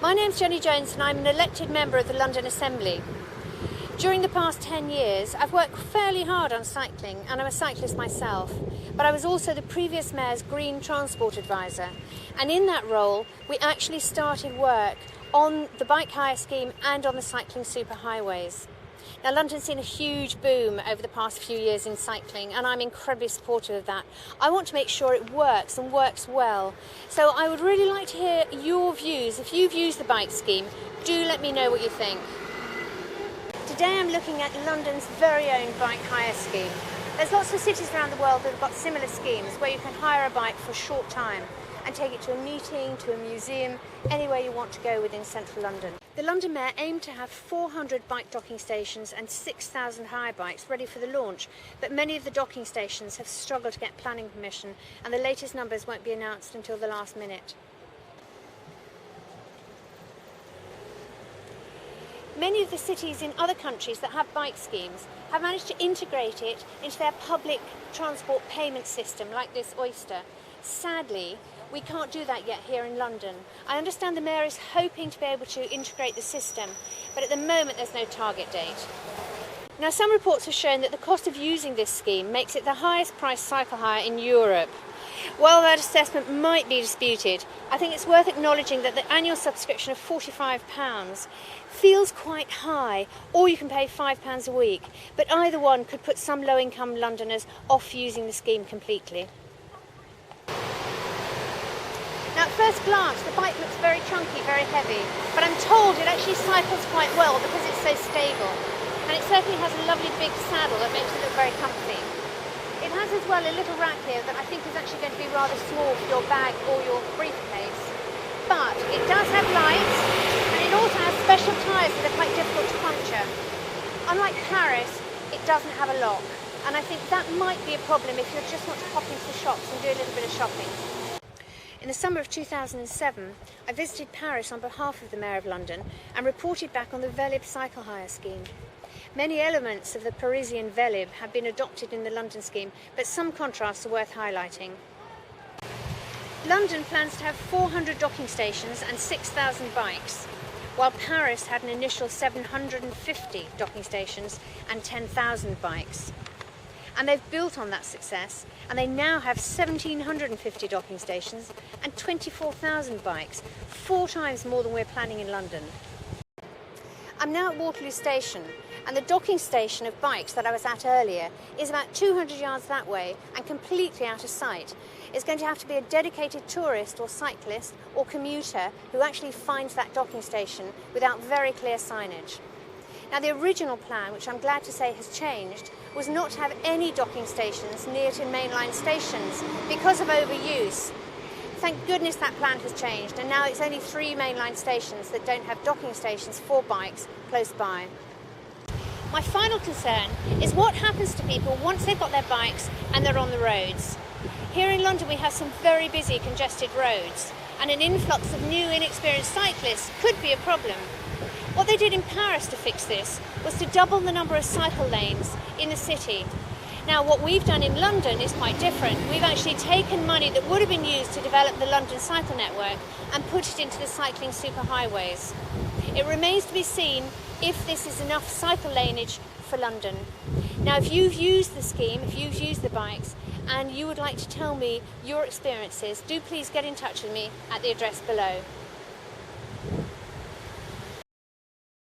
My name's Jenny.Jones and I'm an elected member of the London Assembly. During the past 10 years, I've worked fairly hard on cycling, and I'm a cyclist myself, but I was also the previous mayor's Green Transport Advisor. And in that role, we actually started work on the bike hire scheme and on the cycling superhighways. Now, London's seen a huge boom over the past few years in cycling, and I'm incredibly supportive of that. I want to make sure it works and works well. So I would really like to hear your views. If you've used the bike scheme, do let me know what you think. Today I'm looking at London's very own bike hire scheme. There's lots of cities around the world that have got similar schemes where you can hire a bike for a short time and take it to a meeting, to a museum, anywhere you want to go within central London. The London Mayor aimed to have 400 bike docking stations and 6,000 hire bikes ready for the launch, but many of the docking stations have struggled to get planning permission, and the latest numbers won't be announced until the last minute. Many of the cities in other countries that have bike schemes have managed to integrate it into their public transport payment system, like this Oyster. Sadly, we can't do that yet here in London. I understand the Mayor is hoping to be able to integrate the system, but at the moment there's no target date. Now, some reports have shown that the cost of using this scheme makes it the highest priced cycle hire in Europe. While that assessment might be disputed, I think it's worth acknowledging that the annual subscription of £45 feels quite high, or you can pay £5 a week, but either one could put some low-income Londoners off using the scheme completely. Now, at first glance, the bike looks very chunky, very heavy, but I'm told it actually cycles quite well because it's so stable. And it certainly has a lovely big saddle that makes it look very comfy. It has as well a little rack here that I think is actually going to be rather small for your bag or your briefcase. But it does have lights, and it also has special tyres that are quite difficult to puncture. Unlike Paris, it doesn't have a lock, and I think that might be a problem if you just want to pop into the shops and do a little bit of shopping. In the summer of 2007, I visited Paris on behalf of the Mayor of London and reported back on the Vélib cycle hire scheme. Many elements of the Parisian Vélib have been adopted in the London scheme, but some contrasts are worth highlighting. London plans to have 400 docking stations and 6,000 bikes, while Paris had an initial 750 docking stations and 10,000 bikes. And they've built on that success, and they now have 1,750 docking stations and 24,000 bikes, 4 times more than we're planning in London. I'm now at Waterloo Station, and the docking station of bikes that I was at earlier is about 200 yards that way and completely out of sight. It's going to have to be a dedicated tourist or cyclist or commuter who actually finds that docking station without very clear signage. Now, the original plan, which I'm glad to say has changed, was not to have any docking stations near to mainline stations because of overuse. Thank goodness that plan has changed, and now it's only 3 mainline stations that don't have docking stations for bikes close by. My final concern is what happens to people once they've got their bikes and they're on the roads. Here in London we have some very busy, congested roads, and an influx of new, inexperienced cyclists could be a problem. What they did in Paris to fix this was to double the number of cycle lanes in the city. Now, what we've done in London is quite different. We've actually taken money that would have been used to develop the London cycle network and put it into the cycling superhighways. It remains to be seen if this is enough cycle laneage for London. Now, if you've used the scheme, if you've used the bikes, and you would like to tell me your experiences, do please get in touch with me at the address below.